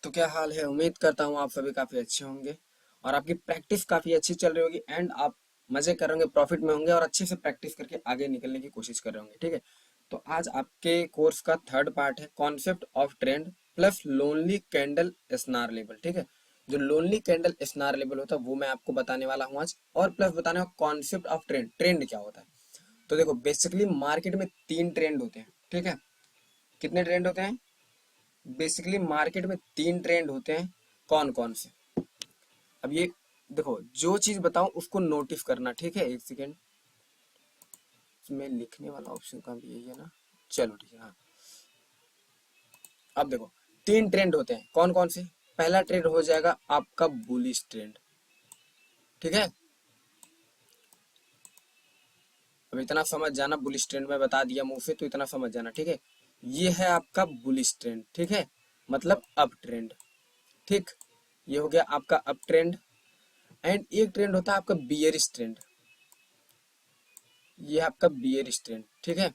तो क्या हाल है। उम्मीद करता हूँ आप सभी काफी अच्छे होंगे और आपकी प्रैक्टिस काफी अच्छी चल रही होगी एंड आप मजे कर रहे होंगे, प्रॉफिट में होंगे और अच्छे से प्रैक्टिस करके आगे निकलने की कोशिश कर रहे होंगे। ठीक है, तो आज आपके कोर्स का थर्ड पार्ट है concept of trend plus lonely candle स्नार लेवल। ठीक है, जो लोनली कैंडल स्नार लेवल होता है वो मैं आपको बताने वाला हूँ आज, और प्लस बताने वाला कॉन्सेप्ट ऑफ ट्रेंड, ट्रेंड क्या होता है। तो देखो, बेसिकली मार्केट में तीन ट्रेंड होते हैं। ठीक है, कितने ट्रेंड होते हैं? बेसिकली मार्केट में तीन ट्रेंड होते हैं। कौन कौन से? अब ये देखो, जो चीज बताऊं उसको नोटिस करना। ठीक है, एक सेकेंड, इसमें लिखने वाला ऑप्शन का भी यही है ना। चलो ठीक है, हाँ। अब देखो, तीन ट्रेंड होते हैं। कौन कौन से? पहला ट्रेंड हो जाएगा आपका बुलिश ट्रेंड। ठीक है, अब इतना समझ जाना, बुलिश ट्रेंड में बता दिया मुंह से तो इतना समझ जाना। ठीक है, ये है आपका बुलिश ट्रेंड। ठीक है, मतलब अप ट्रेंड। ठीक, ये हो गया आपका अप ट्रेंड। एंड एक ट्रेंड होता है आपका बियरिश ट्रेंड। ये है आपका बियरिश ट्रेंड। ठीक है,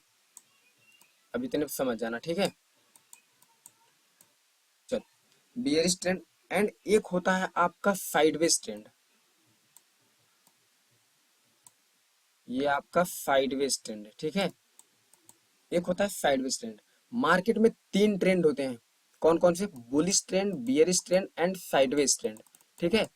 अब इतने समझ जाना। ठीक है, चल, बियरिश ट्रेंड। एंड एक होता है आपका साइडवेज ट्रेंड। ये आपका साइडवेज ट्रेंड है। ठीक है, एक होता है साइडवेज ट्रेंड। मार्केट में तीन ट्रेंड होते हैं। कौन कौन से? Bullish trend, bearish trend and sideways trend. ठीक है,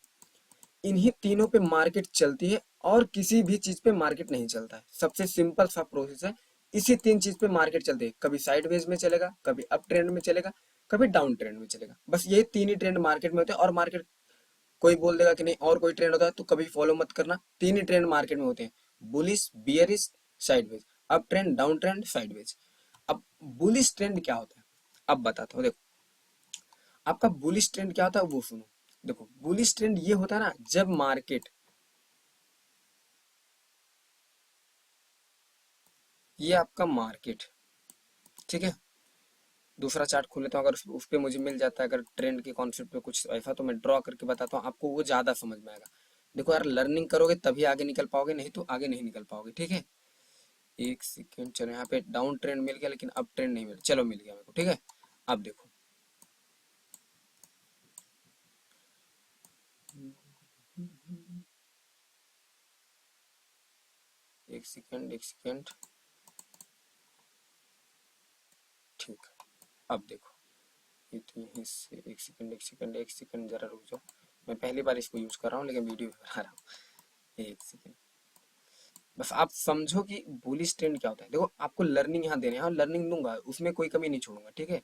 इन्हीं तीनों पे मार्केट चलती है और किसी भी चीज पे मार्केट नहीं चलता है। सबसे सिंपल सा प्रोसेस है। इसी तीन चीज पे मार्केट चलती है। कभी साइडवेज में चलेगा, कभी अप ट्रेंड में चलेगा, कभी डाउन ट्रेंड में चलेगा। बस ये तीन ही ट्रेंड मार्केट में होते हैं। और मार्केट कोई बोल देगा कि नहीं और कोई ट्रेंड होता है तो कभी फॉलो मत करना। तीन ही ट्रेंड मार्केट में होते हैं, bullish, bearish, sideways. Up trend, down trend, sideways. अब बुलिश ट्रेंड क्या होता है अब बताता हूँ। देखो, आपका बुलिश ट्रेंड क्या होता है वो सुनो। देखो, बुलिश ट्रेंड ये होता है ना, जब मार्केट, ये आपका मार्केट, ठीक है, दूसरा चार्ट खोल लेता हूँ। अगर उस पे मुझे मिल जाता है, अगर ट्रेंड के कॉन्सेप्ट पे कुछ ऐसा, तो मैं ड्रॉ करके बताता हूँ आपको, वो ज्यादा समझ में आएगा। देखो यार, लर्निंग करोगे तभी आगे निकल पाओगे, नहीं तो आगे नहीं निकल पाओगे। ठीक है, एक सेकेंड, चलो यहाँ पे डाउन ट्रेंड मिल गया लेकिन अप ट्रेंड नहीं मिला। चलो, मिल गया मेरे को। ठीक है, अब देखो, एक सेकेंड एक सेकेंड, ठीक है, अब देखो, ये तो यहीं से, एक सेकेंड एक सेकेंड एक सेकेंड, जरा रुक जाओ। मैं पहली बार इसको यूज कर रहा हूँ लेकिन वीडियो बना रहा हूँ। एक सेकेंड, बस आप समझो कि बुलिश ट्रेंड क्या होता है। देखो, आपको लर्निंग यहाँ देने हैं, हाँ लर्निंग दूंगा, उसमें कोई कमी नहीं छोड़ूंगा। ठीक है,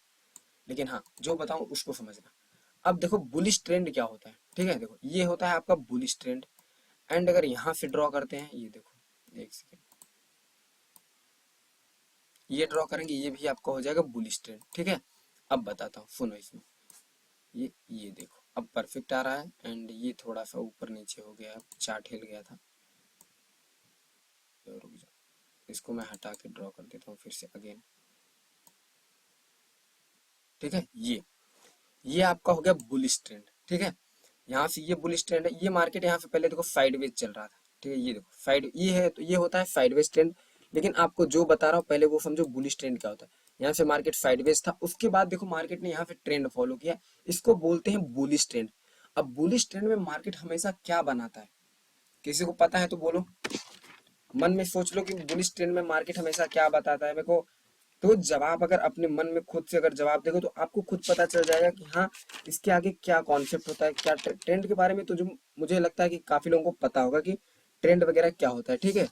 लेकिन हाँ, जो बताऊं उसको समझना। अब देखो, बुलिश ट्रेंड क्या होता है। ठीक है, देखो ये होता है आपका बुलिश ट्रेंड। एंड अगर यहाँ से ड्रॉ करते हैं, ये देखो, एक सेकेंड, ये ड्रॉ करेंगे, ये भी आपका हो जाएगा बुलिश ट्रेंड। ठीक है, अब बताता हूँ, सुनो इसमें। ये देखो, अब परफेक्ट आ रहा है। एंड ये थोड़ा सा ऊपर नीचे हो गया, चार्ट हिल गया था। तो रुक जाओ, इसको मैं हटा के ड्रॉ कर देता हूँ फिर से अगेन। ठीक है, ये आपका हो गया बुलिश ट्रेंड। ठीक है, यहाँ से ये बुलिश ट्रेंड है। ये मार्केट यहाँ से पहले देखो साइडवेज चल रहा था। ठीक है, ये देखो साइड, ये है तो ये होता है साइडवेज ट्रेंड। लेकिन आपको जो बता रहा हूँ पहले वो समझो, बुलिश ट्रेंड क्या होता है। यहाँ से मार्केट साइडवेज था, उसके बाद देखो मार्केट ने यहाँ पे ट्रेंड फॉलो किया, इसको बोलते हैं बुलिश ट्रेंड। अब बुलिश ट्रेंड में मार्केट हमेशा क्या बनाता है, किसी को पता है तो बोलो। मन में सोच लो कि बुलिश ट्रेंड में मार्केट हमेशा क्या बताता है मेरे को। तो जवाब अगर अपने मन में खुद से अगर जवाब देखो तो आपको खुद पता चल जाएगा कि हाँ, इसके आगे क्या कॉन्सेप्ट होता है, क्या ट्रेंड के बारे में। तो जो मुझे लगता है कि काफी लोगों को पता होगा कि ट्रेंड वगैरह क्या होता है। ठीक है,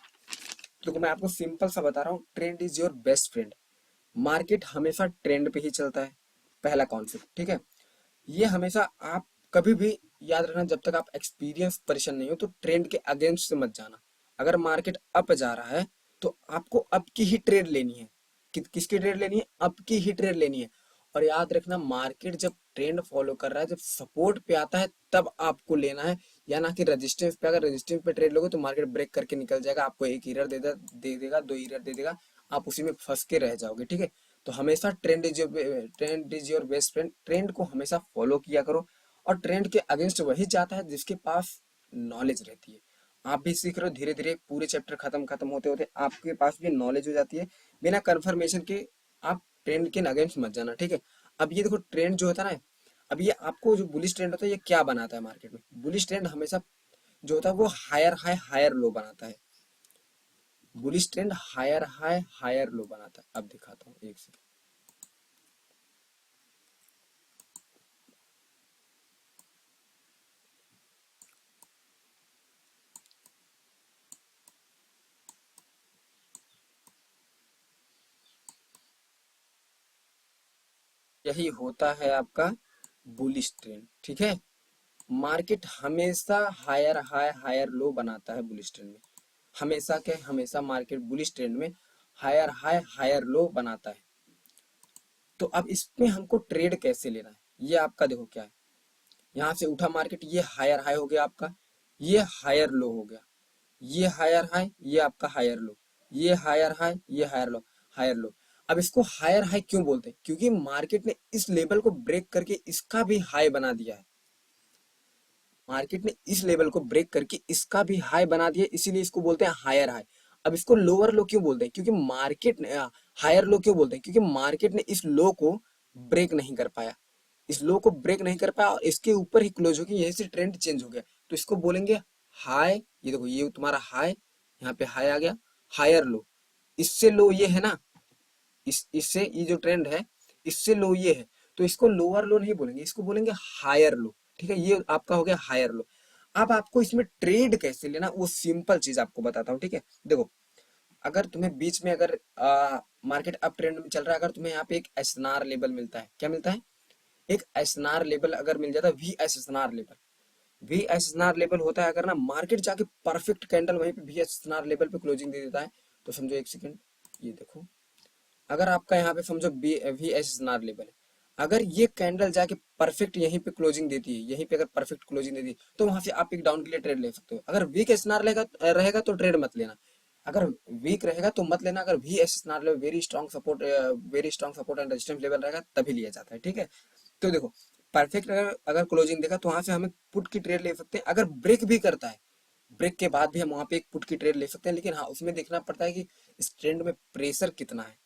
तो मैं आपको सिंपल सा बता रहा हूँ, trend is your best friend. Market हमेशा ट्रेंड पे ही चलता है, पहला कॉन्सेप्ट। ठीक है, ये हमेशा आप कभी भी याद रखना, जब तक आप एक्सपीरियंस पर्सन नहीं हो तो ट्रेंड के अगेंस्ट से मत जाना। अगर मार्केट अप जा रहा है तो आपको अप की ही ट्रेड लेनी है। किसकी ट्रेड लेनी है? अप की ही ट्रेड लेनी है। और याद रखना, मार्केट जब ट्रेंड फॉलो कर रहा है, जब सपोर्ट पे आता है तब आपको लेना है, या ना कि रेजिस्टेंस पे। अगर रेजिस्टेंस पे ट्रेड लोगे तो मार्केट ब्रेक करके निकल जाएगा, आपको एक एरर दे देगा, दो एरर दे देगा, आप उसी में फंस के रह जाओगे। ठीक है, तो हमेशा trend is your best friend. Trend को हमेशा फॉलो किया करो। और ट्रेंड के अगेंस्ट वही जाता है जिसके पास नॉलेज रहती है। आप भी सीख रहे हो, धीरे धीरे पूरे चैप्टर खत्म खत्म होते होते आपके पास भी नॉलेज हो जाती है। बिना कंफर्मेशन के आप ट्रेंड के अगेंस्ट मत जाना। ठीक है, अब ये देखो, ट्रेंड जो होता है ना, अब ये आपको जो बुलिश ट्रेंड होता है ये क्या बनाता है मार्केट में, बुलिश ट्रेंड हमेशा जो होता है वो हायर हाई हायर लो बनाता है। Bullish trend higher high higher low बनाता है। अब दिखाता हूँ एक सेकंड। यही होता है आपका बुलिश ट्रेंड, ठीक है। मार्केट हमेशा हायर हाई हायर लो बनाता है बुलिश ट्रेंड में। हमेशा क्या, हमेशा मार्केट बुलिश ट्रेंड में हायर हाई हायर लो बनाता है। तो अब इसमें हमको ट्रेड कैसे लेना है, ये आपका देखो क्या है। यहाँ से उठा मार्केट, ये हायर हाई हो गया आपका, ये हायर लो हो गया, ये हायर हाई, ये आपका हायर लो, ये हायर हाई, ये हायर लो, हायर लो। अब इसको हायर हाई क्यों बोलते हैं, क्योंकि मार्केट ने इस लेवल को ब्रेक करके इसका भी हाई बना दिया है। मार्केट ने इस लेवल को ब्रेक करके इसका भी हाई बना दिया, इसीलिए इसको बोलते हैं हायर हाई। अब इसको लोअर लो क्यों बोलते हैं, क्योंकि मार्केट ने हायर लो क्यों बोलते हैं, क्योंकि मार्केट ने इस लो को ब्रेक नहीं कर पाया, इस लो को ब्रेक नहीं कर पाया और इसके ऊपर ही क्लोज हो गया, यहीं से ट्रेंड चेंज हो गया। तो इसको बोलेंगे हाई। ये देखो ये तुम्हारा हाई, यहाँ पे हाई आ गया, हायर लो। इससे लो ये है ना, इससे ये जो ट्रेंड है इससे लो ये है, तो इसको लोअर लो नहीं बोलेंगे, इसको बोलेंगे हायर लो। ठीक है, ये आपका हो गया हायर लो। अब आपको इसमें ट्रेड कैसे लेना वो सिंपल चीज आपको बताता हूँ, ठीक है। देखो, अगर तुम्हें बीच में अगर मार्केट अप ट्रेंड में चल रहा है, अगर तुम्हें यहाँ पे एक एसएनआर लेवल मिलता है, क्या मिलता है, एक एसएनआर लेवल अगर मिल जाता है, V SNR level. V SNR level होता है, अगर ना मार्केट जाके परफेक्ट कैंडल वहीं पे वी एसएनआर लेवल पे क्लोजिंग दे देता है, तो समझो एक सेकंड, ये देखो, अगर आपका यहाँ पे समझो V S N R level है, अगर ये कैंडल जाके परफेक्ट यहीं पे क्लोजिंग देती है, यहीं पे अगर परफेक्ट क्लोजिंग देती है, तो वहां से आप एक डाउन के लिए ट्रेड ले सकते हो। अगर वीक एस एन आर रहेगा तो ट्रेड मत लेना, अगर वीक रहेगा तो मत लेना। अगर V S N R level very strong support and resistance level रहेगा तभी लिया जाता है, ठीक है। तो देखो, परफेक्ट अगर अगर क्लोजिंग देगा तो वहां से हमें पुट की ट्रेड ले सकते हैं। अगर ब्रेक भी करता है, ब्रेक के बाद भी हम वहां पे एक पुट की ट्रेड ले सकते हैं, लेकिन हाँ उसमें देखना पड़ता है कि इस ट्रेंड में प्रेशर कितना है,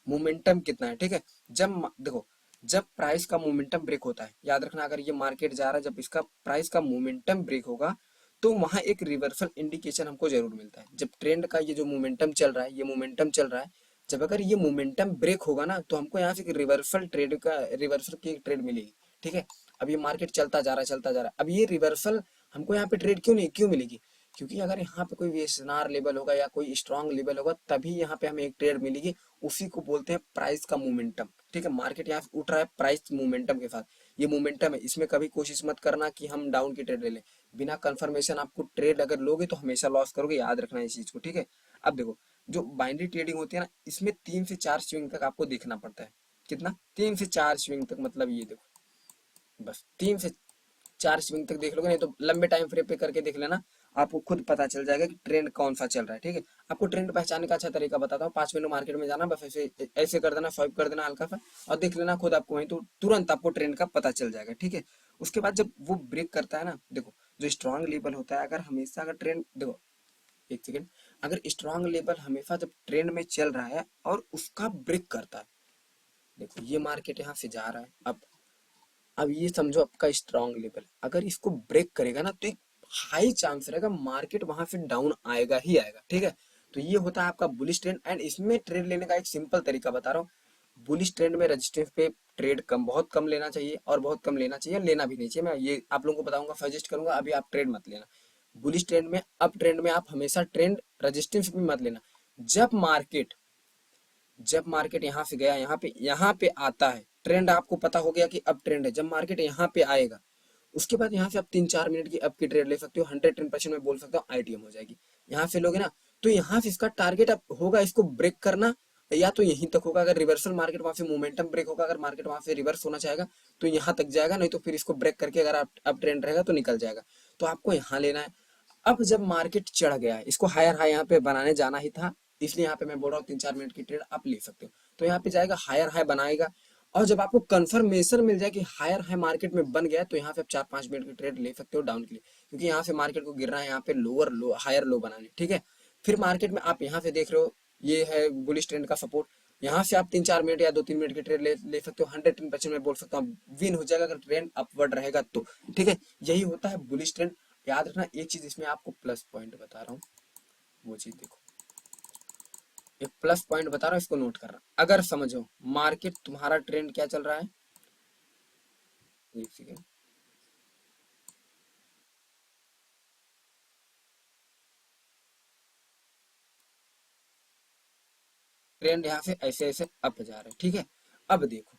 मोमेंटम कितना है, ठीक है। देखो, जब प्राइस का मोमेंटम ब्रेक होता है, याद रखना, अगर ये मार्केट जा रहा है, जब इसका प्राइस का मोमेंटम ब्रेक होगा तो वहां एक रिवर्सल इंडिकेशन हमको जरूर मिलता है। जब ट्रेंड का ये जो मोमेंटम चल रहा है, ये मोमेंटम चल रहा है, जब अगर ये मोमेंटम ब्रेक होगा ना तो हमको यहाँ से एक रिवर्सल की एक ट्रेड मिलेगी, ठीक है। अब ये मार्केट चलता जा रहा है, चलता जा रहा है, अब ये रिवर्सल हमको यहाँ पे ट्रेड क्यों मिलेगी, क्योंकि अगर यहाँ पे कोई वेसनार लेवल होगा या कोई स्ट्रांग लेवल होगा तभी यहाँ पे हमें एक ट्रेड मिलेगी। उसी को बोलते हैं प्राइस का मोमेंटम, ठीक है। मार्केट यहाँ उठ रहा है प्राइस मोमेंटम के साथ, ये मोमेंटम है, इसमें कभी कोशिश मत करना कि हम डाउन की ट्रेड ले लें। बिना कंफर्मेशन आपको ट्रेड अगर लोगे तो हमेशा लॉस करोगे, याद रखना इस चीज को, ठीक है। अब देखो, जो बाइनरी ट्रेडिंग होती है ना, इसमें 3 से 4 स्विंग तक आपको देखना पड़ता है। कितना, 3 से 4 स्विंग तक, मतलब ये देखो, बस 3 से 4 स्विंग तक देख लोगे, नहीं तो लंबे टाइम फ्रेम पे करके देख लेना, आपको खुद पता चल जाएगा कि ट्रेंड कौन सा चल रहा है, ठीक है। आपको ट्रेंड पहचानने का अच्छा तरीका बताता हूँ, 5 मिनट मार्केट में जाना, बस ऐसे ऐसे कर देना, स्वाइप कर देना हल्का सा, और देख लेना खुद आपको, वहीं तो तुरंत आपको ट्रेंड का पता चल जाएगा, ठीक है। उसके बाद जब वो ब्रेक करता है ना, देखो, जो स्ट्रांग लेवल होता है, अगर हमेशा अगर ट्रेंड, देखो एक सेकेंड, अगर स्ट्रांग लेवल हमेशा जब ट्रेंड में चल रहा है और उसका ब्रेक करता है, देखो ये मार्केट यहाँ से जा रहा है, अब ये समझो आपका स्ट्रांग लेवल, अगर इसको ब्रेक करेगा ना तो एक हाई चांस रहेगा मार्केट वहां से डाउन आएगा ही आएगा, ठीक है। तो ये होता है आपका बुलिश ट्रेंड, एंड इसमें ट्रेड लेने का एक सिंपल तरीका बता रहा हूँ। बुलिश ट्रेंड में रेजिस्टेंस पे ट्रेड बहुत कम लेना चाहिए, और बहुत कम लेना चाहिए, लेना भी नहीं चाहिए। मैं ये आप लोगों को बताऊंगा, सजेस्ट करूंगा, अभी आप ट्रेड मत लेना बुलिश ट्रेंड में। अप ट्रेंड में आप हमेशा ट्रेंड रेजिस्टेंस भी मत लेना। जब मार्केट यहाँ से गया, यहाँ पे आता है, ट्रेंड आपको पता हो गया कि अब ट्रेंड है, जब मार्केट यहाँ पे आएगा उसके बाद यहाँ से आप 3-4 मिनट की अप की ट्रेड ले सकते हो, 110% में बोल सकता हूँ आईटीएम हो जाएगी। यहाँ से लोगे ना तो यहाँ से इसका टारगेट अब होगा इसको ब्रेक करना, या तो यहीं तक होगा, अगर रिवर्सल मार्केट वहां से मोमेंटम ब्रेक होगा, अगर मार्केट वहां से रिवर्स होना चाहेगा तो यहाँ तक जाएगा, नहीं तो फिर इसको ब्रेक करके अगर आप अब ट्रेंड रहेगा तो निकल जाएगा। तो आपको यहाँ लेना है। अब जब मार्केट चढ़ गया है, इसको हायर हाई यहाँ पे बनाने जाना ही था, इसलिए यहाँ पे मैं बोल रहा हूँ 3-4 मिनट की ट्रेड आप ले सकते हो। तो यहाँ पे जाएगा, हायर हाई बनाएगा, और जब आपको कंफर्मेशन मिल जाए कि हायर हाई मार्केट में बन गया, तो यहाँ पे आप 4-5 मिनट की ट्रेड ले सकते हो डाउन के लिए, क्योंकि यहाँ से मार्केट को गिरना है, यहाँ पे लोअर लो हायर लो बनाने, ठीक है। फिर मार्केट में आप यहाँ से देख रहे हो, ये है बुलिश ट्रेंड का सपोर्ट, यहाँ से आप 3-4 मिनट या 2-3 मिनट की ट्रेड ले सकते हो। 110% मैं बोल सकता हूँ विन हो जाएगा अगर ट्रेंड अपवर्ड रहेगा तो। ठीक है, यही होता है बुलिश ट्रेंड। याद रखना एक चीज इसमें आपको प्लस पॉइंट बता रहा हूँ, वो चीज देखो, एक प्लस पॉइंट बता रहा हूँ, इसको नोट करना। अगर समझो मार्केट तुम्हारा ट्रेंड क्या चल रहा है, एक सेकेंड, ट्रेंड यहाँ से ऐसे ऐसे अप जा रहा है, ठीक है। अब देखो,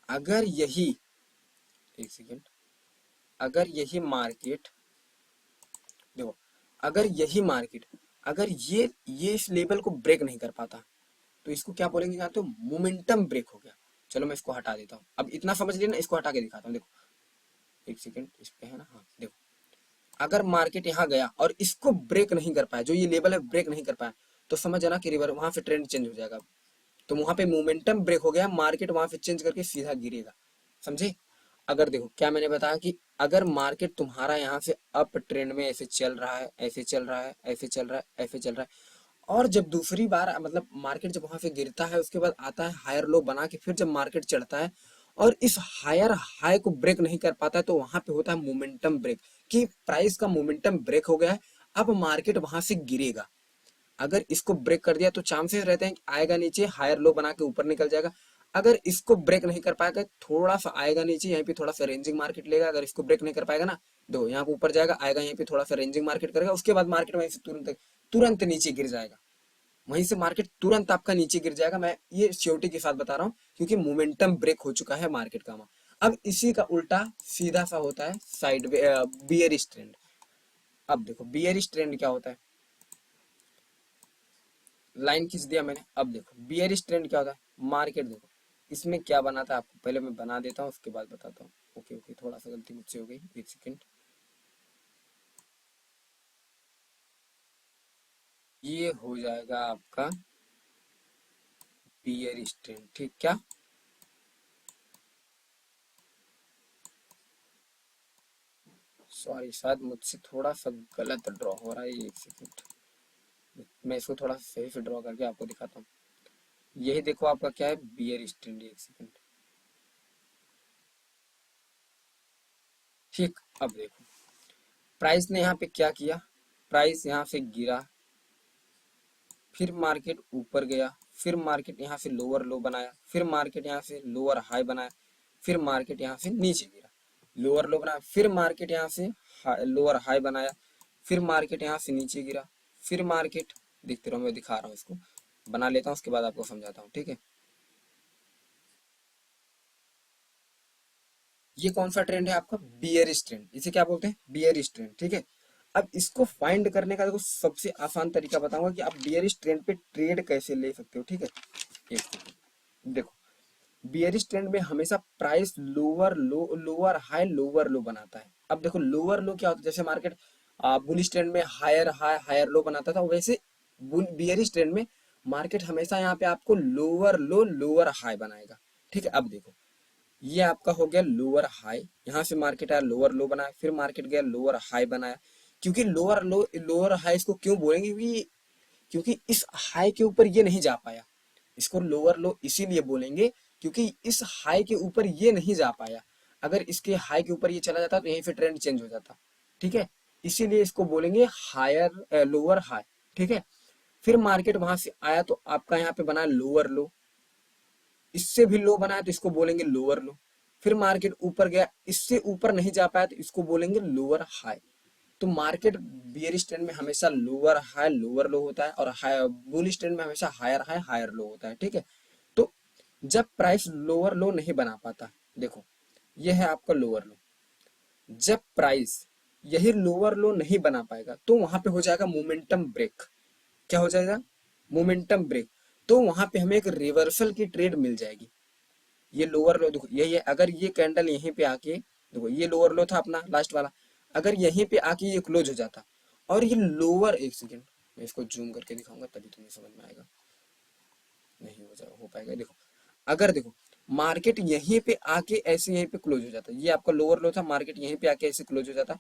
अगर यही, एक सेकेंड, अगर यही मार्केट, देखो, अगर यही मार्केट, अगर ये इस लेवल को ब्रेक नहीं कर पाता तो इसको क्या बोलेंगे जानते हो, मोमेंटम ब्रेक हो गया। चलो मैं इसको हटा देता हूँ, अब इतना समझ लिया ना, इसको हटा के दिखाता हूँ। देखो एक सेकेंड, इस पे है ना, हाँ देखो, अगर मार्केट यहाँ गया और इसको ब्रेक नहीं कर पाया, जो ये लेवल है ब्रेक नहीं कर पाया, तो समझ जाना कि रिवर वहां पे ट्रेंड चेंज हो जाएगा। तो वहां पे मोमेंटम ब्रेक हो गया, मार्केट वहां पे चेंज करके सीधा गिरेगा। समझे? अगर देखो क्या मैंने बताया कि अगर मार्केट तुम्हारा यहाँ से अप ट्रेंड में ऐसे चल रहा है, ऐसे चल रहा है, ऐसे चल रहा है, ऐसे चल रहा है, और जब दूसरी बार मतलब मार्केट जब वहां से गिरता है, उसके बाद आता है हायर लो बना के, फिर जब मार्केट चढ़ता है और इस हायर हाई को ब्रेक नहीं कर पाता है, तो वहां पे होता है मोमेंटम ब्रेक, कि प्राइस का मोमेंटम ब्रेक हो गया है, अब मार्केट वहां से गिरेगा। अगर इसको ब्रेक कर दिया तो चांसेस रहते हैं कि आएगा नीचे, हायर लो बना के ऊपर निकल जाएगा। अगर इसको ब्रेक नहीं कर पाएगा, थोड़ा सा आएगा नीचे, यहीं पे थोड़ा सा रेंजिंग मार्केट लेगा। अगर इसको ब्रेक नहीं कर पाएगा ना, दो यहाँ पे ऊपर जाएगा, आएगा यहीं पे थोड़ा सा रेंजिंग मार्केट करेगा, उसके बाद मार्केट वहीं से तुरंत तुरंत नीचे गिर जाएगा। वहीं से मार्केट तुरंत आपका नीचे गिर जाएगा। मैं ये श्योरिटी के साथ बता रहा हूँ, क्योंकि मोमेंटम ब्रेक हो चुका है मार्केट का वहां। अब इसी का उल्टा सीधा सा होता है साइड बियरिश ट्रेंड। अब देखो बियरिश ट्रेंड क्या होता है, लाइन खींच दिया मैंने। अब देखो बियरिश ट्रेंड क्या होता है, मार्केट देखो इसमें क्या बना था, आपको पहले मैं बना देता हूँ, उसके बाद बताता हूँ। ओके ओके, थोड़ा सा गलती मुझसे हो गई, एक सेकेंड। ये हो जाएगा आपका बियरिश ट्रेंड, ठीक क्या? सॉरी, शायद मुझसे थोड़ा सा गलत ड्रॉ हो रहा है, एक सेकेंड। मैं इसको थोड़ा सा सही से ड्रॉ करके आपको दिखाता हूँ। यही देखो आपका क्या है, बियरिश ट्रेंड, एक सेकेंड। ठीक, अब देखो प्राइस ने यहाँ पे क्या किया, प्राइस यहाँ से गिरा, फिर मार्केट ऊपर गया, फिर मार्केट यहाँ से लोअर लो बनाया, फिर मार्केट यहाँ से लोअर हाई बनाया, फिर मार्केट यहाँ से नीचे गिरा, लोअर लो बनाया, फिर मार्केट यहाँ से लोअर हाई बनाया, फिर मार्केट यहाँ से नीचे गिरा, फिर मार्केट, देखते रहो मैं दिखा रहा हूँ, इसको बना लेता हूँ, उसके बाद आपको समझाता हूँ, ठीक है। ये कौन सा ट्रेंड है आपका, बियरिश ट्रेंड, इसे क्या बोलते हैं, बियरिश ट्रेंड, ठीक है। अब इसको फाइंड करने का देखो सबसे आसान तरीका बताऊंगा कि आप बियरिश ट्रेंड पे ट्रेड कैसे ले सकते हो, ठीक है। एक सेकंड, देखो बियरिश ट्रेंड में हमेशा प्राइस लोअर लो, लोअर हाई, लोअर लो बनाता है। अब देखो लोअर लो क्या होता है, जैसे मार्केट बुलिश ट्रेंड में हायर हाई हायर लो बनाता था, वैसे बियरिश ट्रेंड में मार्केट हमेशा यहाँ पे आपको लोअर लो लोअर हाई बनाएगा, ठीक है। अब देखो ये आपका हो गया लोअर हाई, यहाँ से मार्केट आया लोअर लो बनाया, फिर मार्केट गया लोअर हाई बनाया। क्योंकि लोअर लो लोअर हाई इसको क्यों बोलेंगे, क्योंकि इस हाई के ऊपर ये नहीं जा पाया, इसको लोअर लो इसीलिए बोलेंगे क्योंकि इस हाई के ऊपर ये नहीं जा पाया। अगर इसके हाई के ऊपर ये चला जाता तो यहीं पे ट्रेंड चेंज हो जाता, ठीक है। इसीलिए इसको बोलेंगे हायर लोअर हाई, ठीक है। फिर मार्केट वहां से आया तो आपका यहाँ पे बना लोअर लो, इससे भी लो बनाया तो इसको बोलेंगे लोअर लो। फिर मार्केट ऊपर गया, इससे ऊपर नहीं जा पाया तो इसको बोलेंगे लोअर हाई। तो मार्केट बियरिश ट्रेंड में हमेशा लोअर हाई लोअर लो होता है, और बुलिश ट्रेंड में हमेशा हायर हाई हायर लो होता है, ठीक है। तो जब प्राइस लोअर लो नहीं बना पाता, देखो ये है आपका लोअर लो, जब प्राइस यही लोअर लो नहीं बना पाएगा तो वहां पे हो जाएगा मोमेंटम ब्रेक। क्या हो जाएगा, मोमेंटम ब्रेक। तो वहां पे हमें एक रिवर्सल की ट्रेड मिल जाएगी। ये लोअर लो देखो यही है, अगर ये कैंडल यहीं पे आके, देखो ये लोअर लो था अपना लास्ट वाला, अगर यहीं पे आके ये क्लोज हो जाता और ये लोअर, एक सेकेंड मैं इसको जूम करके दिखाऊंगा तभी तुम्हें समझ में आएगा, नहीं हो पाएगा। देखो अगर देखो मार्केट यहीं पे आके ऐसे यहीं पे क्लोज हो जाता, ये आपका लोअर लो था, मार्केट यहीं पे आके ऐसे क्लोज हो जाता,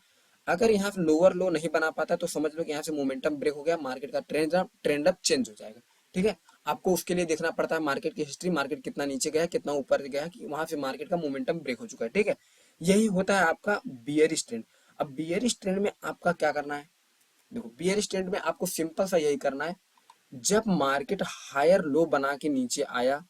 अगर यहाँ पे लोअर लो नहीं बना पाता तो समझ लो कि यहाँ से मोमेंटम ब्रेक हो गया, मार्केट का ट्रेंड अप चेंज हो जाएगा, ठीक है। आपको उसके लिए देखना पड़ता है मार्केट की हिस्ट्री, मार्केट कितना नीचे गया है, कितना ऊपर गया है, कि वहां से मार्केट का मोमेंटम ब्रेक हो चुका है, ठीक है। यही होता है आपका बियरिश ट्रेंड। अब बियरिश ट्रेंड में आपका क्या करना है, देखो बियरिश ट्रेंड में आपको सिंपल सा यही करना है, जब मार्केट हायर लो बना के नीचे आया,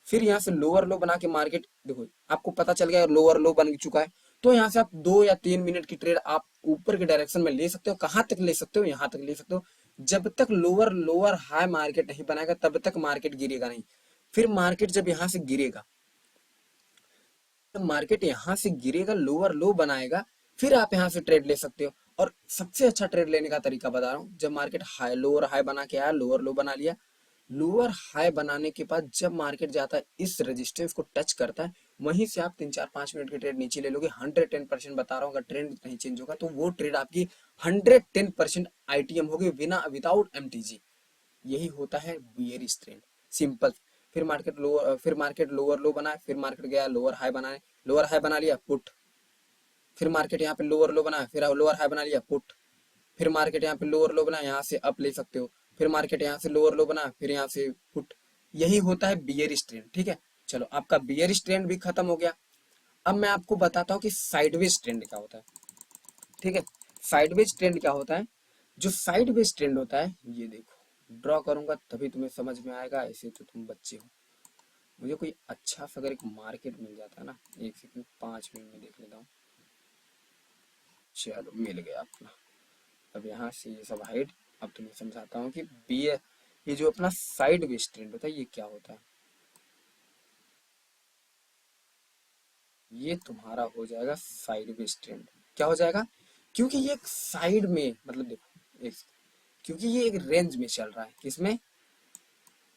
फिर यहाँ से लोअर लो बना के मार्केट, देखो आपको पता चल गया लोअर लो बन चुका है, तो यहाँ से आप 2 या 3 मिनट की ट्रेड आप ऊपर के डायरेक्शन में ले सकते हो। कहां तक ले सकते हो, यहाँ तक ले सकते हो, जब तक लोअर लोअर हाई मार्केट नहीं बनाएगा तब तक मार्केट गिरेगा नहीं। फिर मार्केट जब यहाँ से गिरेगा, जब मार्केट यहाँ से गिरेगा लोअर लो बनाएगा, फिर आप यहाँ से ट्रेड ले सकते हो। और सबसे अच्छा ट्रेड लेने का तरीका बता रहा हूँ, जब मार्केट हाई लोअर हाई बना के आया, लोअर लो बना लिया, लोअर हाई बनाने के बाद जब मार्केट जाता है इस रेजिस्टेंस को टच करता है, वहीं से आप 3 4 5 मिनट की ट्रेड नीचे ले लोगे। 110% बता रहा हूँ, अगर ट्रेंड नहीं चेंज होगा तो वो ट्रेड आपकी 110% आईटीएम होगी, बिना विदाउट एमटीजी। यही होता है बियरिश ट्रेंड, सिंपल। फिर मार्केट लोअर लो बनाए, फिर मार्केट गया लोअर हाई बनाए, लोअर हाई बना लिया पुट, फिर मार्केट यहाँ पे लोअर लो बनाया, फिर लोअर हाई बना लिया पुट, फिर मार्केट यहाँ पे लोअर लो बना, यहाँ से अप ले सकते हो, फिर मार्केट यहाँ से लोअर लो बना, फिर यहाँ से पुट। यही होता है बियरिश ट्रेंड, ठीक है। चलो आपका बियरिश ट्रेंड भी खत्म हो गया। अब मैं आपको बताता हूँ कि साइडवेज ट्रेंड क्या होता है, ठीक है। साइडवेज ट्रेंड क्या होता है, जो साइडवेज ट्रेंड होता है, ये देखो ड्रॉ करूंगा तभी तुम्हें समझ में आएगा, ऐसे तो तुम बच्चे हो। मुझे कोई अच्छा सा अगर एक मार्केट मिल जाता है ना, एक सेकंड 5 मिनट में देख लेता हूँ। चलो मिल गया अपना। अब यहाँ से ये सब हाइड। अब तुम्हें समझाता हूँ कि बी ये जो अपना साइड वेज ट्रेंड होता है ये क्या होता है। ये तुम्हारा हो जाएगा साइड वेज ट्रेंड। क्या हो जाएगा, क्योंकि ये एक साइड में, मतलब देखो एक, क्योंकि ये एक रेंज में चल रहा है, किसमें,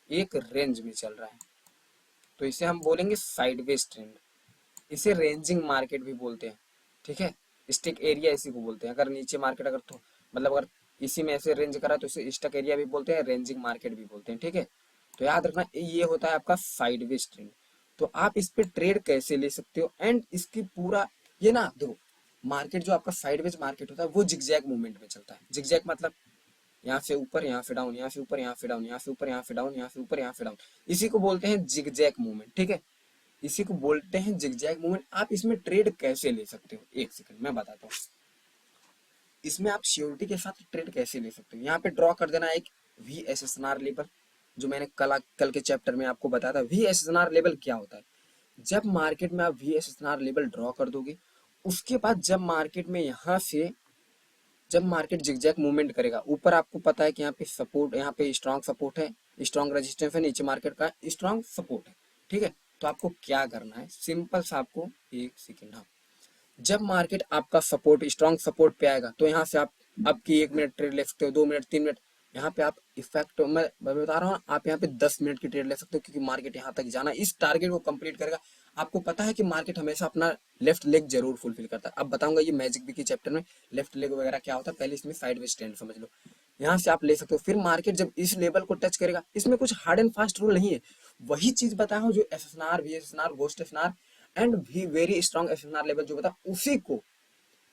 एक रेंज में चल रहा है, तो इसे हम बोलेंगे साइडवेज ट्रेंड। इसे रेंजिंग मार्केट भी बोलते हैं, ठीक है। स्टिक एरिया इसी को बोलते हैं। अगर नीचे मार्केट अगर तो मतलब अगर इसी में ऐसे रेंज करा तो इसे स्टक एरिया भी बोलते हैं, रेंजिंग मार्केट भी बोलते हैं, ठीक है। तो याद रखना ये होता है आपका साइडवेज ट्रेंड। तो आप इस पे ट्रेड कैसे ले सकते हो, एंड इसकी पूरा ये ना देखो, मार्केट जो आपका साइडवेज मार्केट होता है वो जिगजैग मूवमेंट में चलता है। जिगजैग मतलब यहाँ से ऊपर, यहाँ से डाउन, यहाँ से ऊपर, यहाँ से डाउन, यहाँ से ऊपर, यहाँ से डाउन, यहाँ से ऊपर, यहाँ से डाउन। इसी को बोलते हैं जिगजैग मूवमेंट, ठीक है। इसी को बोलते हैं जिगजैग मूवमेंट। आप इसमें ट्रेड कैसे ले सकते हो, एक सेकंड मैं बताता हूँ। इसमें आप श्योरिटी के साथ ट्रेड कैसे ले सकते हो, यहाँ पे ड्रॉ कर देना एक VSSR लेवल, जो मैंने कल के चैप्टर में आपको बताया था। VSSR लेवल क्या होता है, जब मार्केट में आप VSSR लेवल ड्रॉ कर दोगे, उसके बाद जब मार्केट में यहाँ से, जब मार्केट जिगजैग मूवमेंट करेगा, ऊपर आपको पता है कि यहाँ पे सपोर्ट, यहाँ पे स्ट्रॉन्ग सपोर्ट है, स्ट्रॉन्ग रेजिस्टेंस है, नीचे मार्केट का स्ट्रॉन्ग सपोर्ट है, ठीक है। तो आपको क्या करना है, सिंपल सा आपको, एक सेकेंड, हाँ, जब मार्केट आपका सपोर्ट स्ट्रॉन्ग सपोर्ट पे आएगा तो यहाँ से आप आपकी 1 मिनट ट्रेड ले सकते हो, 2 मिनट, 3 मिनट। यहाँ पे आप इफेक्ट मैं बता रहा हूँ, आप यहाँ पे 10 मिनट की ट्रेड ले सकते हो, क्योंकि मार्केट यहाँ तक जाना, इस टारगेट को कंप्लीट करेगा। आपको पता है कि मार्केट हमेशा अपना लेफ्ट लेग जरूर फुलफिल करता है। अब बताऊंगा ये मैजिक बी के चैप्टर में लेफ्ट लेग वगैरह क्या होता है, पहले इसमें साइडवेज ट्रेंड समझ लो। यहाँ से आप ले सकते हो, फिर मार्केट जब इस लेवल को टच करेगा, इसमें कुछ हार्ड एंड फास्ट रूल नहीं है, वही चीज बताया हूँ जो SSNR, VSSNR, ghost SNR and भी वेरी स्ट्रॉन्ग SSNR लेवल जो बता,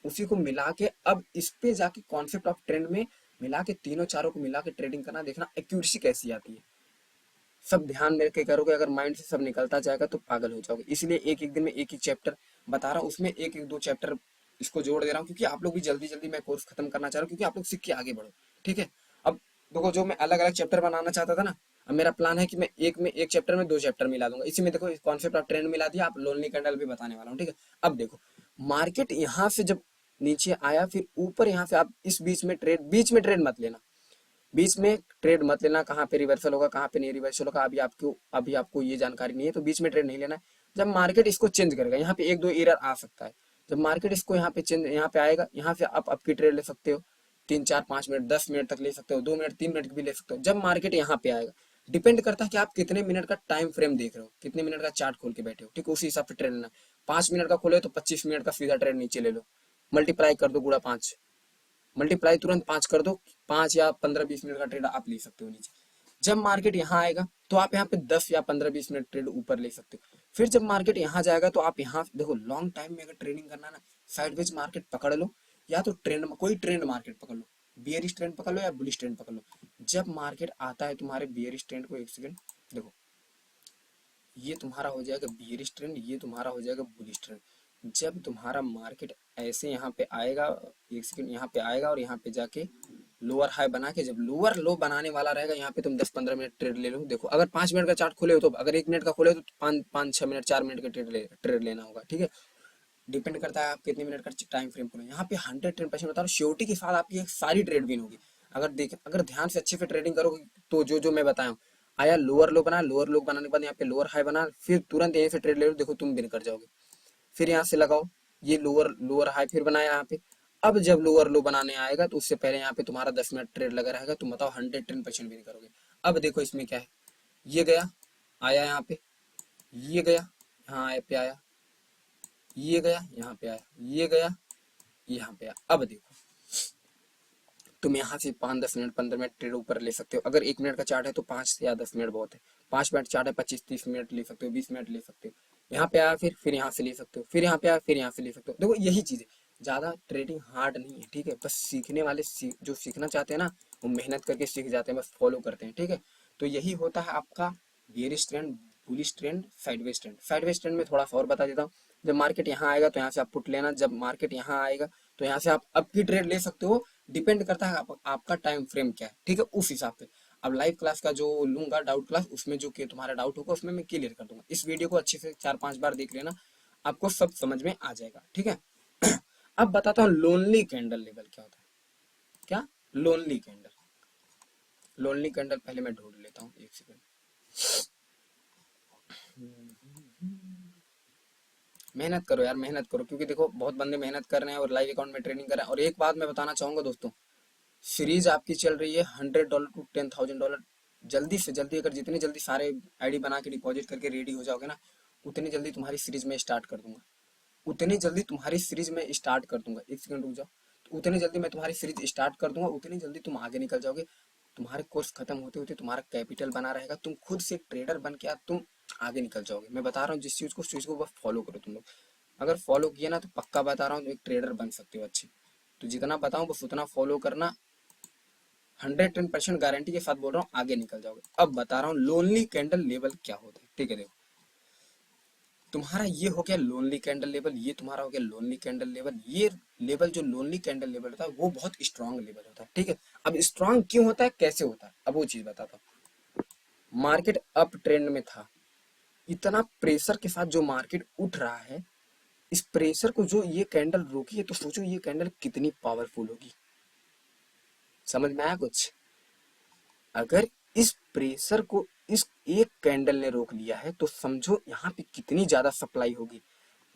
उसी को मिला के अब इस पे जाके कॉन्सेप्ट ऑफ ट्रेंड में मिला के, तीनों चारों को मिला के ट्रेडिंग करना, देखना एक्यूरेसी कैसी आती है। सब ध्यान में के करोगे, अगर माइंड से सब निकलता जाएगा तो पागल हो जाओगे। इसलिए एक एक दिन में एक एक चैप्टर बता रहा हूँ, उसमें एक एक दो चैप्टर इसको जोड़ दे रहा हूँ, क्योंकि आप लोग भी जल्दी जल्दी मैं कोर्स खत्म करना चाह रहा हूँ, क्योंकि आप लोग सीख के आगे बढ़ो, ठीक है। अब देखो, जो मैं अलग अलग चैप्टर बनाना चाहता था ना, अब मेरा प्लान है कि मैं एक चैप्टर में 2 चैप्टर मिला दूंगा। इसी में देखो कॉन्सेप्ट ऑफ ट्रेंड मिला दिया, आप लोनली कैंडल भी बताने वाला हूँ, ठीक है। अब देखो मार्केट यहाँ से जब नीचे आया, फिर ऊपर यहाँ से आप इस बीच में ट्रेड मत लेना, बीच में ट्रेड मत लेना, कहाँ पे रिवर्सल होगा कहाँ पे नहीं रिवर्सल होगा, अभी आपको ये जानकारी नहीं है, तो बीच में ट्रेड नहीं लेना है। जब मार्केट इसको चेंज करेगा, यहाँ पे एक दो एरर आ सकता है, जब मार्केट इसको यहाँ पे आएगा, यहाँ से आप आपकी ट्रेड ले सकते हो, 3 4 5 मिनट 10 मिनट तक ले सकते हो, 2 मिनट 3 मिनट भी ले सकते हो। जब मार्केट यहाँ पे आएगा, डिपेंड करता है कि आप कितने मिनट का टाइम फ्रेम देख रहे हो, कितने मिनट का चार्ट खोल के बैठे हो, ठीक है, उसी हिसाब से ट्रेड लेना। 5 मिनट का खोले तो 25 मिनट का सीधा ट्रेड नीचे ले लो, मल्टीप्लाई कर दो गुणा 5, मल्टीप्लाई तुरंत 5 कर दो, 5 या 15 20 मिनट का ट्रेड आप ले सकते हो नीचे। जब मार्केट यहाँ आएगा तो आप यहाँ पे 10 या 15 20 मिनट ट्रेड ऊपर ले सकते हो। फिर जब मार्केट यहाँ जाएगा तो आप यहाँ देखो, लॉन्ग टाइम में अगर ट्रेडिंग करना ना, साइडवेज मार्केट पकड़ लो, या तो ट्रेंड कोई ट्रेंड मार्केट पकड़ लो, बियरिश ट्रेंड पकड़ लो या बुलिश ट्रेंड पकड़ लो। जब मार्केट आता है तुम्हारे बियरिश ट्रेंड को, एक सेकंड देखो, ये तुम्हारा हो जाएगा बियरिश ट्रेंड, ये तुम्हारा हो जाएगा बुलिश ट्रेंड। जब तुम्हारा मार्केट ऐसे यहाँ पे आएगा, एक सेकंड, यहाँ पे आएगा और यहाँ पे जाके लोअर हाई बना के, जब लोअर लो बनाने वाला रहेगा, यहाँ पे तुम 10-15 मिनट ट्रेड ले लो। देखो अगर 5 मिनट का चार्ट खोले हो तो, अगर 1 मिनट का खोले हो तो 5-6 मिनट 4 मिनट का ट्रेड लेना होगा, ठीक है। डिपेंड करता है आप कितने मिनट का टाइम फ्रेम खोले। यहाँ पे 110% बता रहा हूँ, श्योरिटी के साथ आपकी एक सारी ट्रेड विन होगी। अगर ध्यान से अच्छे से ट्रेडिंग करोगे तो जो जो मैं बताया हूँ, आया लोअर लो बना, लोअर लो बनाने के बाद यहाँ पे लोअर हाई बना, फिर तुरंत यहीं से ट्रेड ले लो, देखो तुम विन कर जाओगे। फिर यहाँ से लगाओ, ये लोअर लोअर हाई फिर बनाया यहाँ पे। अब जब लोअर लो बनाने आएगा तो उससे पहले यहाँ पे तुम्हारा 10 मिनट ट्रेड लगा रहेगा, तुम बताओ 110% विन करोगे। अब देखो इसमें क्या है, ये गया, आया यहाँ पे, ये गया, यहाँ पे आया, ये गया, यहाँ पे आया, ये गया, यहाँ पे आया। अब देखो तुम यहाँ से 5-10 मिनट 15 मिनट ट्रेड ऊपर ले सकते हो। अगर 1 मिनट का चार्ट है तो 5 या 10 मिनट बहुत है। 5 मिनट चार्ट है, 25-30 मिनट ले सकते हो, 20 मिनट ले सकते हो। यहाँ पे आया, फिर यहाँ से ले सकते हो, फिर यहाँ पे आया, फिर यहाँ से ले सकते हो। देखो यही चीज है, ज्यादा ट्रेडिंग हार्ड नहीं है, ठीक है। बस सीखने वाले जो सीखना चाहते हैं ना, वो मेहनत करके सीख जाते हैं, बस फॉलो करते हैं, ठीक है। तो यही होता है आपका bearish trend, bullish trend, sideways trend. Sideways trend में थोड़ा सा और बता देता हूँ। जब मार्केट यहाँ आएगा तो यहाँ से आप पुट लेना, जब मार्केट यहाँ आएगा तो यहाँ से आप अप की ट्रेड ले सकते हो। डिपेंड करता है आपका टाइम फ्रेम क्या है, ठीक है, उस हिसाब से। अब लाइव क्लास का जो लूंगा डाउट क्लास, उसमें जो कि तुम्हारा डाउट होगा उसमें मैं क्लियर कर दूंगा। इस वीडियो को अच्छे से 4-5 बार देख लेना, आपको सब समझ में आ जाएगा, ठीक है। अब बताता हूँ लोनली कैंडल लेवल क्या होता है। क्या लोनली कैंडल, लोनली कैंडल पहले मैं ढूंढ लेता हूँ, एक सेकंड। मेहनत करो यार, मेहनत करो, क्योंकि देखो बहुत बंदे मेहनत कर रहे हैं और लाइव अकाउंट में ट्रेडिंग कर रहे हैं। और एक बात मैं बताना चाहूंगा दोस्तों, सीरीज आपकी चल रही है $100 टू $10,000। जल्दी से जल्दी, अगर जितनी जल्दी सारे आईडी बना के डिपॉजिट करके रेडी हो जाओगे ना, उतनी जल्दी तुम्हारी सीरीज में स्टार्ट कर दूंगा, उतनी जल्दी तुम्हारी सीरीज में स्टार्ट कर दूंगा। एक सेकंड रुक जाओ, तो उतनी जल्दी मैं तुम्हारी सीरीज स्टार्ट कर दूंगा, उतनी जल्दी तुम आगे निकल जाओगे। तुम्हारे कोर्स खत्म होते होते तुम्हारा कैपिटल बना रहेगा, तुम खुद से एक ट्रेडर बन के तुम आगे निकल जाओगे। मैं बता रहा हूँ जिस चीज को, उस चीज को बस फॉलो करो तुम लोग। अगर फॉलो किया ना तो पक्का बता रहा हूँ एक ट्रेडर बन सकते हो अच्छी। तो जितना बताऊं बस उतना फॉलो करना, 110% गारंटी के साथ बोल रहा हूँ, आगे निकल जाओगे। अब बता रहा हूँ लोनली कैंडल लेवल क्या होता है, ठीक है। देखो तुम्हारा ये हो गया लोनली कैंडल लेवल, ये तुम्हारा हो गया लोनली कैंडल लेवल। ये लेवल जो लोनली कैंडल लेवल होता है वो बहुत स्ट्रांग लेवल होता है, ठीक है। अब स्ट्रांग क्यों होता है, कैसे होता है, अब वो चीज बताता हूँ। मार्केट अप ट्रेंड में था, इतना प्रेशर के साथ जो मार्केट उठ रहा है, इस प्रेशर को जो ये कैंडल रोकी है, तो सोचो ये कैंडल कितनी पावरफुल होगी। समझ में आया कुछ? अगर इस प्रेशर को इस एक कैंडल ने रोक लिया है तो समझो यहाँ पे कितनी ज्यादा सप्लाई होगी।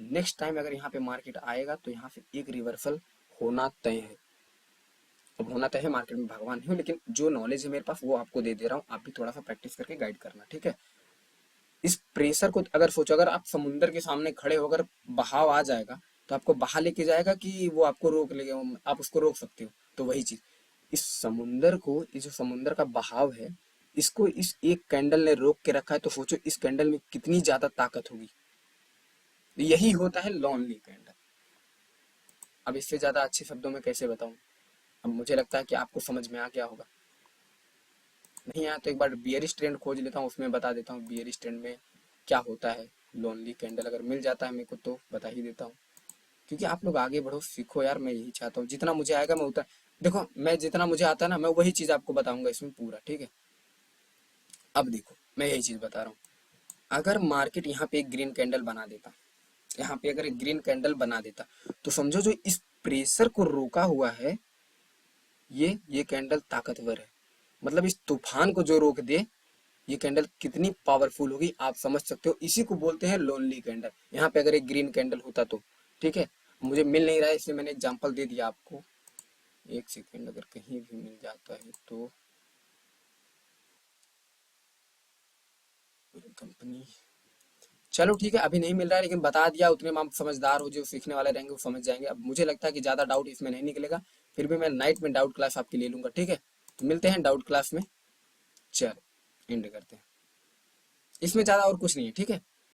नेक्स्ट टाइम अगर यहाँ पे मार्केट आएगा तो यहाँ से एक रिवर्सल होना तय है। अब होना तय है, मार्केट में भगवान नहीं हूँ, लेकिन जो नॉलेज है मेरे पास वो आपको दे दे रहा हूँ, आप भी थोड़ा सा प्रैक्टिस करके गाइड करना, ठीक है। इस प्रेशर को अगर सोचो, अगर आप समुद्र के सामने खड़े होकर बहाव आ जाएगा तो आपको बहा लेके जाएगा कि वो आपको रोक लेगा, आप उसको रोक सकते हो। तो वही चीज, इस समुंदर को, इस जो समुंदर का बहाव है, इसको इस एक कैंडल ने रोक के रखा है, तो सोचो इस कैंडल में कितनी ज्यादा ताकत होगी। यही होता है लोनली कैंडल। अब इससे ज्यादा अच्छे शब्दों में कैसे बताऊं। अब मुझे लगता है कि आपको समझ में आ गया होगा। नहीं आया तो एक बार बियरिश ट्रेंड खोज लेता हूँ, उसमें बता देता हूँ बियरिश ट्रेंड में क्या होता है। लोनली कैंडल अगर मिल जाता है मेरे को तो बता ही देता हूँ, क्योंकि आप लोग आगे बढ़ो, सीखो यार। मैं यही चाहता हूँ, जितना मुझे आएगा मैं उतना, देखो मैं जितना मुझे आता है ना, मैं वही चीज आपको बताऊंगा इसमें पूरा, ठीक है। अब देखो मैं यही चीज बता रहा हूँ, अगर मार्केट यहाँ पे एक ग्रीन कैंडल बना देता, यहाँ पे अगर एक ग्रीन कैंडल बना देता, तो समझो जो इस प्रेशर को रोका हुआ है, ये कैंडल ताकतवर है। मतलब इस तूफान को जो रोक दे, ये कैंडल कितनी पावरफुल होगी आप समझ सकते हो। इसी को बोलते हैं लोनली कैंडल। यहाँ पे अगर एक ग्रीन कैंडल होता तो, ठीक है। मुझे मिल नहीं रहा है इसलिए मैंने एग्जांपल दे दिया आपको। एक सेकेंड, अगर कहीं भी मिल जाता है तो कंपनी, चलो ठीक है, अभी नहीं मिल रहा है लेकिन बता दिया, उतने में आप समझदार हो, जो सीखने वाले रहेंगे वो समझ जाएंगे। अब मुझे लगता है कि ज्यादा डाउट इसमें नहीं निकलेगा, फिर भी मैं नाइट में डाउट क्लास आपकी ले लूंगा, ठीक है। तो मिलते हैं डाउट क्लास में, चलो एंड करते हैं। इसमें ज्यादा और कुछ नहीं है, ठीक है।